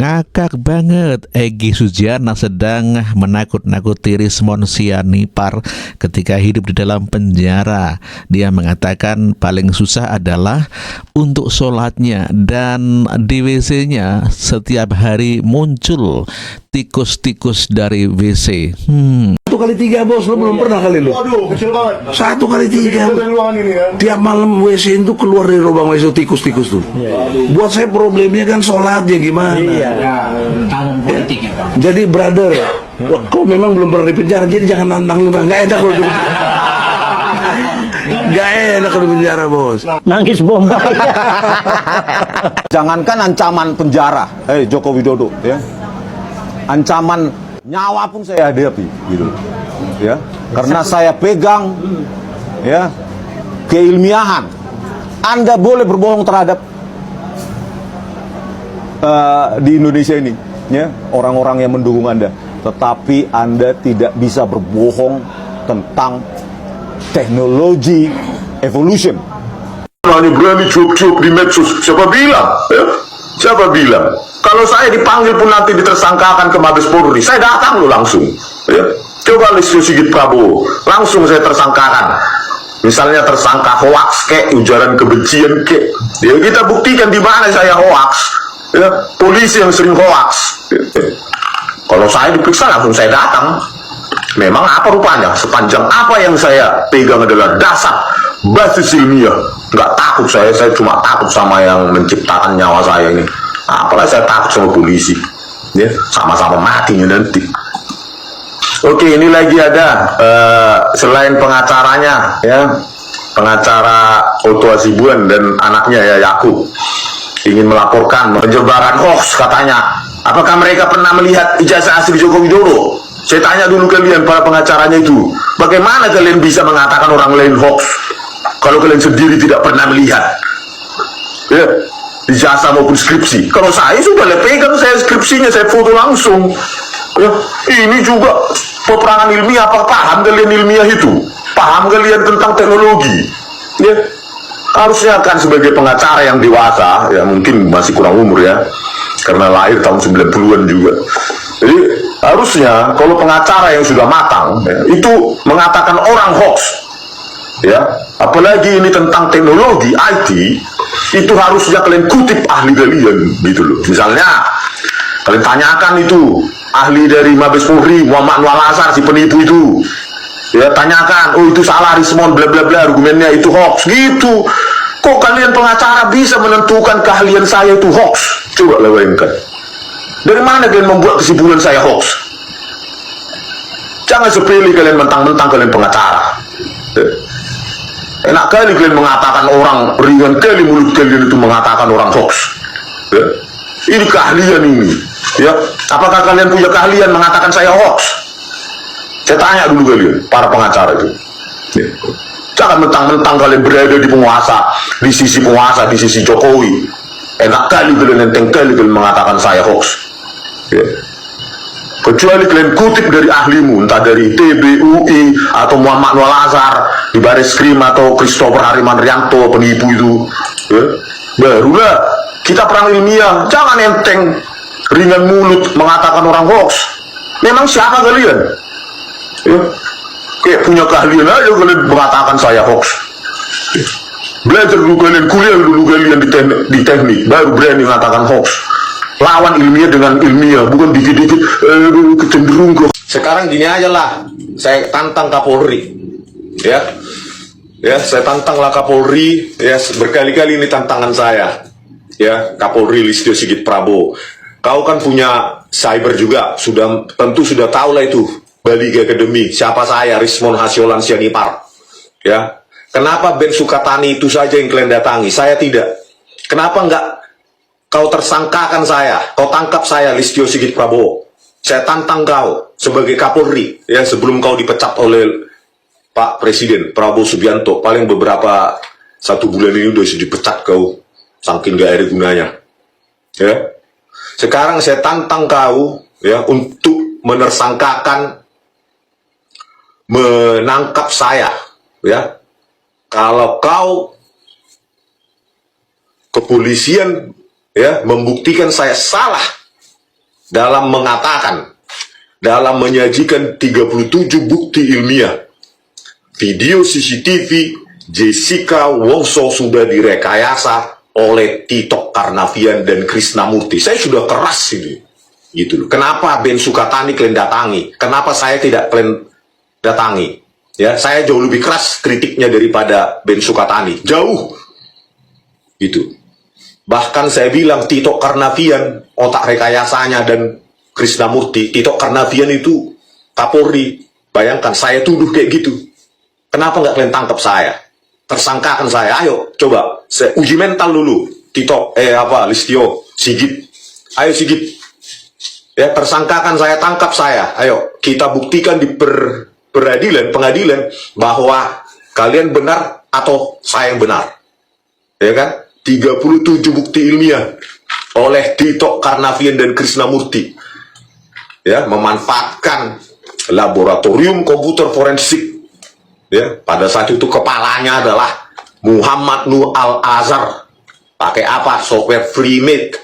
Ngakak banget, Egy Sujana sedang menakut-nakuti Rismon Sianipar ketika hidup di dalam penjara. Dia mengatakan paling susah adalah untuk sholatnya, dan di WC-nya setiap hari muncul tikus-tikus dari WC. 1x3 bos, lo belum pernah kali lo? Waduh, kecil banget. 1x3 Dari ruangan ini ya. tiap malam WC itu keluar dari lubang WC tikus-tikus tuh. Buat saya problemnya kan sholatnya gimana? Tanggung politiknya Bang. Jadi brother, kau memang belum pernah di penjara, jadi jangan nantang lu. Nggak enak kalau di nggak enak kalau di penjara bos. Nangis bomba. Jangankan ancaman penjara, Joko Widodo, ya, ancaman nyawa pun saya hadapi, gitu, ya, karena saya pegang, ya, keilmiahan. Anda boleh berbohong terhadap di Indonesia ini, ya, orang-orang yang mendukung Anda, tetapi Anda tidak bisa berbohong tentang teknologi evolution. Berani cup-cup di medsos. Siapa bilang? Ya? Siapa bilang? Kalau saya dipanggil pun nanti ditersangkakan ke Mabes Polri, saya datang lo langsung. Ya? Coba Listio Sigit Prabowo, langsung saya tersangkakan. Misalnya tersangka hoax kek, ujaran kebencian kek. Ya kita buktikan di mana saya hoax. Ya, polisi yang sering hoax. Ya. Kalau saya diperiksa langsung saya datang. Memang apa rupanya? Sepanjang apa yang saya pegang adalah dasar basis ilmiah. Nggak takut saya cuma takut sama yang menciptakan nyawa saya ini. Apalagi saya takut sama polisi. Ya, sama-sama matinya nanti. Oke, ini lagi ada selain pengacaranya, ya, pengacara Otto Hasibuan dan anaknya ya Yakub ingin melaporkan penyebaran hoax katanya. Apakah mereka pernah melihat ijazah asli Joko Widodo? Saya tanya dulu kalian para pengacaranya itu, bagaimana kalian bisa mengatakan orang lain hoax kalau kalian sendiri tidak pernah melihat? Ya, ijazah maupun skripsi. Kalau saya sudah pegang saya skripsinya, saya foto langsung. Ya, ini juga peperangan ilmiah. Apa paham kalian ilmiah itu? Paham kalian tentang teknologi? Ya, harusnya kan sebagai pengacara yang dewasa, ya mungkin masih kurang umur ya, karena lahir tahun 90-an juga. Jadi harusnya kalau pengacara yang sudah matang, ya, itu mengatakan orang hoax, ya, apalagi ini tentang teknologi IT, itu harusnya kalian kutip ahli kalian, gitu loh. Misalnya kalian tanyakan itu ahli dari Mabes Polri, Muhammad Anwar Lasar, si penipu itu, ya, tanyakan, oh itu salah Rismon, bla bla bla, argumennya itu hoax, gitu. Kok kalian pengacara bisa menentukan keahlian saya itu hoax? Coba bayangkan. Dari mana kalian membuat kesimpulan saya hoax? Jangan sepele kalian mentang-mentang kalian pengacara. Enak kali kalian mengatakan orang, ringan kali mulut kalian itu mengatakan orang hoax. Ya. Ini keahlian ini. Ya, apakah kalian punya keahlian mengatakan saya hoax? Saya tanya dulu kalian, para pengacara itu. Ya. Jangan mentang-mentang kalian berada di penguasa, di sisi penguasa, di sisi Jokowi. Enak kali kalian, enteng kali kalian mengatakan saya hoax. Ya. Kecuali kalian kutip dari ahlimu, entah dari ITB, UI, atau Muhammad Anwar Lasar di Bareskrim, atau Christopher Harimanrianto penipu itu, ya. Barulah kita perang ilmiah. Jangan enteng ringan mulut mengatakan orang hoax. Memang siapa kalian? Ya. Kayak punya keahlian aja kalian mengatakan saya hoax. Ya. Belajar dulu kalian, kuliah dulu kalian di teknik, baru berani mengatakan hoax. Lawan ilmiah dengan ilmiah, bukan dikit-dikit kecenderung kok. Sekarang gini aja lah, saya tantang Kapolri, ya, saya tantanglah Kapolri, ya, berkali-kali ini tantangan saya, ya, Kapolri Listio Sigit Prabowo. Kau kan punya cyber juga, tentu sudah tahu lah itu Bali Academy, siapa saya, Rismon Hasyolan Sianipar, ya. Kenapa Ben Sukatani itu saja yang kalian datangi, saya tidak? Kenapa enggak kau tersangkakan saya, kau tangkap saya, Listio Sigit Prabowo. Saya tantang kau sebagai Kapolri, ya, sebelum kau dipecat oleh Pak Presiden Prabowo Subianto. Paling beberapa 1 bulan ini udah dipecat kau, saking gak ada gunanya. Ya, sekarang saya tantang kau, ya, untuk menersangkakan, menangkap saya, ya. Kalau kau kepolisian, ya, membuktikan saya salah dalam mengatakan, dalam menyajikan 37 bukti ilmiah, video CCTV Jessica Wongso sudah direkayasa oleh Tito Karnavian dan Krisnamurti. Saya sudah keras ini, gitu loh. Kenapa Ben Sukatani kalian datangi? Kenapa saya tidak kalian datangi? Ya, saya jauh lebih keras kritiknya daripada Ben Sukatani, jauh, gitu. Bahkan saya bilang Tito Karnavian otak rekayasanya dan Krisnamurti. Tito Karnavian itu Kapolri. Bayangkan saya tuduh kayak gitu. Kenapa nggak kalian tangkap saya? Tersangkakan saya. Ayo coba saya uji mental dulu. Tito Listio Sigit. Ayo Sigit. Ya, tersangkakan saya, tangkap saya. Ayo kita buktikan di pengadilan bahwa kalian benar atau saya yang benar. Ya kan? 37 bukti ilmiah oleh Tito Karnavian dan Krisnamurti. Ya, memanfaatkan laboratorium komputer forensik. Ya, pada saat itu kepalanya adalah Muhammad Nur Al-Azhar. Pakai apa? Software FreeMake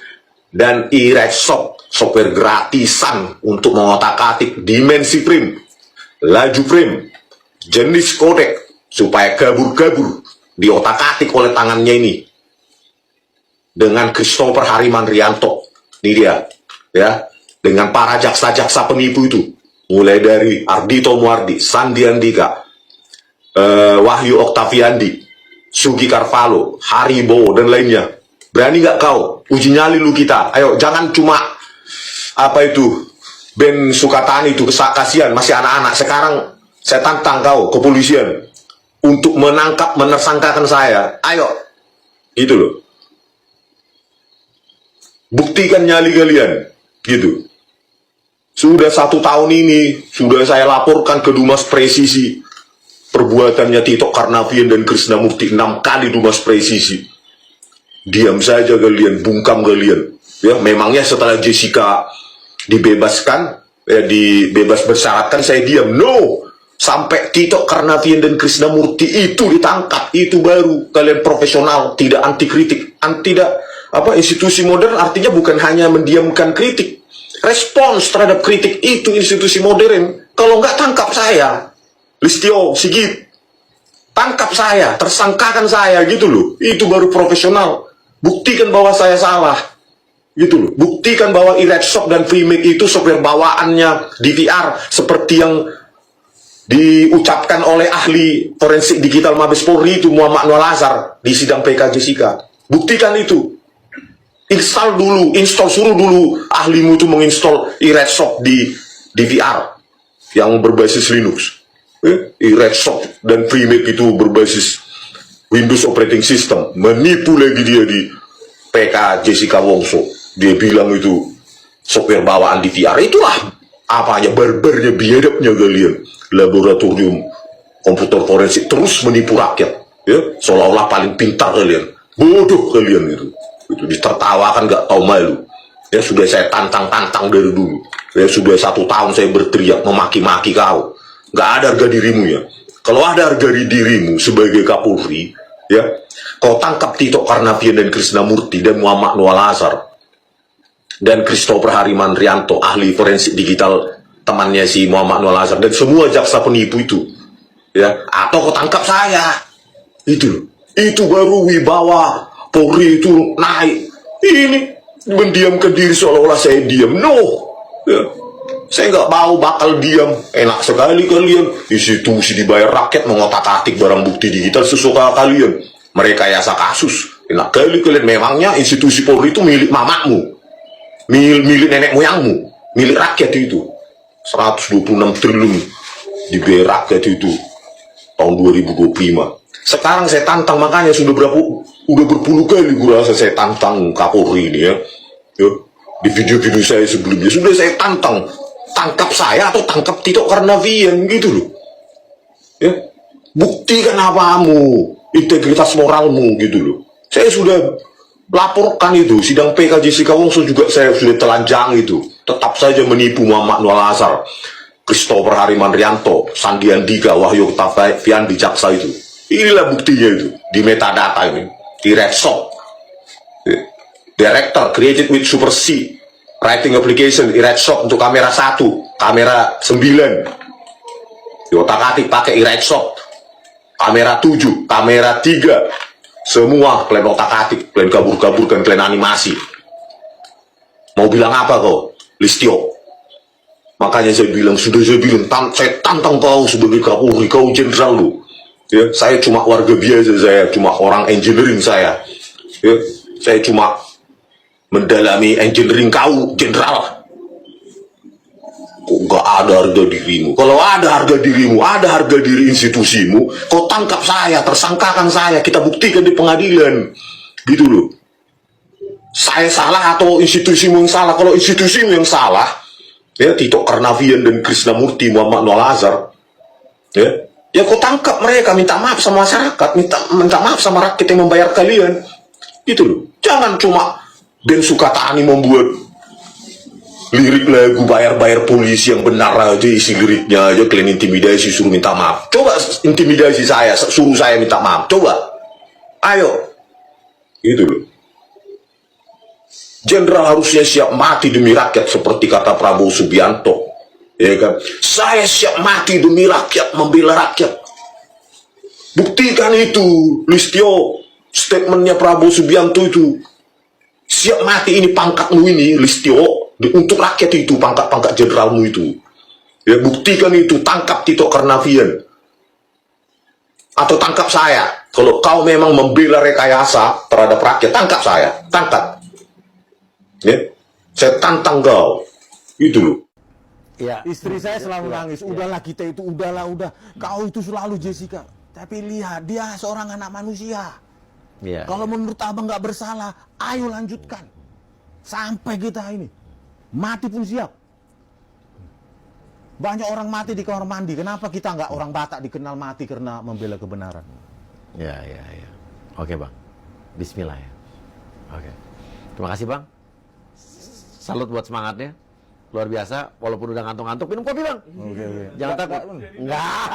dan iRedshop, software gratisan untuk mengotak-atik dimensi frame, laju frame, jenis kodek supaya kabur-kabur diotak-atik oleh tangannya ini. Dengan Christopher Harimanrianto, ini dia, ya, dengan para jaksa-jaksa penipu itu, mulai dari Ardhito Muardi, Sandi Andika, Wahyu Oktaviandi, Sugi Carvalho, Haribo dan lainnya. Berani nggak kau uji nyali lu kita? Ayo, jangan cuma Ben Sukatani itu, kasihan masih anak-anak. Sekarang saya tantang kau kepolisian untuk menangkap, menersangkakan saya. Ayo, itu loh. Buktikan nyali kalian, gitu. Sudah 1 tahun ini sudah saya laporkan ke Dumas Presisi perbuatannya Tito Karnavian dan Krisnamurti. 6 kali Dumas Presisi. Diam saja kalian, bungkam kalian. Ya, memangnya setelah Jessica dibebaskan, dibebas bersyaratkan saya diam? No, sampai Tito Karnavian dan Krisnamurti itu ditangkap, itu baru kalian profesional, tidak anti kritik, institusi modern artinya bukan hanya mendiamkan kritik, respons terhadap kritik itu institusi modern. Kalau nggak tangkap saya, Listio Sigit, tangkap saya, tersangkakan saya, gitu loh. Itu baru profesional. Buktikan bahwa saya salah, gitu loh. Buktikan bahwa iRedshop dan FreeMake itu software bawaannya DVR seperti yang diucapkan oleh ahli forensik digital Mabes Polri itu Muhammad Nur Al-Azhar di sidang PK Jessica. Buktikan itu. Suruh dulu ahlimu itu menginstall iRedshop di DVR yang berbasis Linux. iRedshop dan FreeMake itu berbasis Windows Operating System. Menipu lagi dia di PK Jessica Wongso. Dia bilang itu software bawaan DVR. Itulah barbarnya, biadabnya kalian. Laboratorium komputer forensik terus menipu rakyat. Ya, seolah-olah paling pintar kalian. Bodoh kalian itu. Itu ditertawakan, nggak tahu malu. Ya, sudah saya tantang dari dulu. Ya, sudah 1 tahun saya berteriak memaki-maki kau. Nggak ada harga dirimu ya. Kalau ada harga dirimu sebagai Kapolri, ya, kau tangkap Tito Karnavian dan Krisnamurti dan Muhammad Nur Al-Azhar dan Christopher Harimanrianto, ahli forensik digital temannya si Muhammad Nur Al-Azhar, dan semua jaksa penipu itu, ya. Atau kau tangkap saya, itu baru wibawa Polri itu naik. Ini mendiamkan diri seolah-olah saya diam. No, ya. Saya nggak mau bakal diam. Enak sekali kalian. Institusi dibayar rakyat mengotak-atik barang bukti digital sesuka kalian. Merekayasa kasus. Enak kali kalian. Memangnya institusi Polri itu milik mamakmu, milik nenek moyangmu, milik rakyat itu. 126 triliun dibayar rakyat itu tahun 2025. Sekarang saya tantang, makanya udah berpuluh kali gue rasa saya tantang Kapolri ini ya. Di video-video saya sebelumnya sudah saya tantang. Tangkap saya atau tangkap Tito Karnavian, gitu loh. Ya, buktikan apamu, integritas moralmu, gitu loh. Saya sudah laporkan itu, sidang PK Jessica Wongso juga saya sudah telanjang itu. Tetap saja menipu Muhammad Nur Al-Azhar, Christopher Harimanrianto, Sandi Andika, Wahyu Oktaviandi, jaksa itu. Inilah buktinya itu di metadata ini, di Redshop. Director created with Super C. writing application iRightShop untuk kamera 1, kamera 9. Diotak-atik pakai iRightShop. Kamera 7, kamera 3. Semua kalian otak-atik, kalian kabur-kaburkan, kalian animasi. Mau bilang apa kau, Listio? Makanya saya bilang, saya tantang kau sebagai Kapolri, kau jenderal lu. Ya, saya cuma warga biasa, saya cuma orang engineering saya. Ya, saya cuma mendalami engineering, kau jenderal. Kok nggak ada harga dirimu? Kalau ada harga dirimu, ada harga diri institusimu, kau tangkap saya, tersangkakan saya, kita buktikan di pengadilan. Gitu loh. Saya salah atau institusimu yang salah? Kalau institusimu yang salah, ya Tito Karnavian dan Krishnamurti, Muhammad Noel Azhar, ya kau tangkap mereka, minta maaf sama masyarakat, minta maaf sama rakyat yang membayar kalian. Gitu loh. Jangan cuma Ben Sukatani membuat lirik lagu bayar polisi yang benar aja, isi liriknya aja kalian intimidasi, suruh minta maaf. Coba intimidasi saya, suruh saya minta maaf. Coba. Ayo. Gitu loh. Jenderal harusnya siap mati demi rakyat seperti kata Prabowo Subianto. Ya kan? Saya siap mati demi rakyat, membela rakyat. Buktikan itu, Listio. Statementnya Prabowo Subianto itu. Siap mati ini pangkatmu ini, Listio. Untuk rakyat itu, pangkat-pangkat jenderalmu itu. Ya, buktikan itu, tangkap Tito Karnavian. Atau tangkap saya. Kalau kau memang membela rekayasa terhadap rakyat, tangkap saya. Tangkap. Ya, saya tantang kau. Itu loh. Ya. Istri saya selalu nangis, udahlah kita itu, udah. Kau itu selalu Jessica. Tapi lihat, dia seorang anak manusia. Ya. Kalau menurut abang nggak bersalah, ayo lanjutkan. Sampai kita ini. Mati pun siap. Banyak orang mati di kamar mandi. Kenapa kita nggak orang Batak dikenal mati karena membela kebenaran? Ya. Oke bang. Bismillah ya. Oke. Terima kasih bang. Salut buat semangatnya. Luar biasa, walaupun udah ngantuk-ngantuk, minum kopi bang. Oke. Jangan takut. Enggak.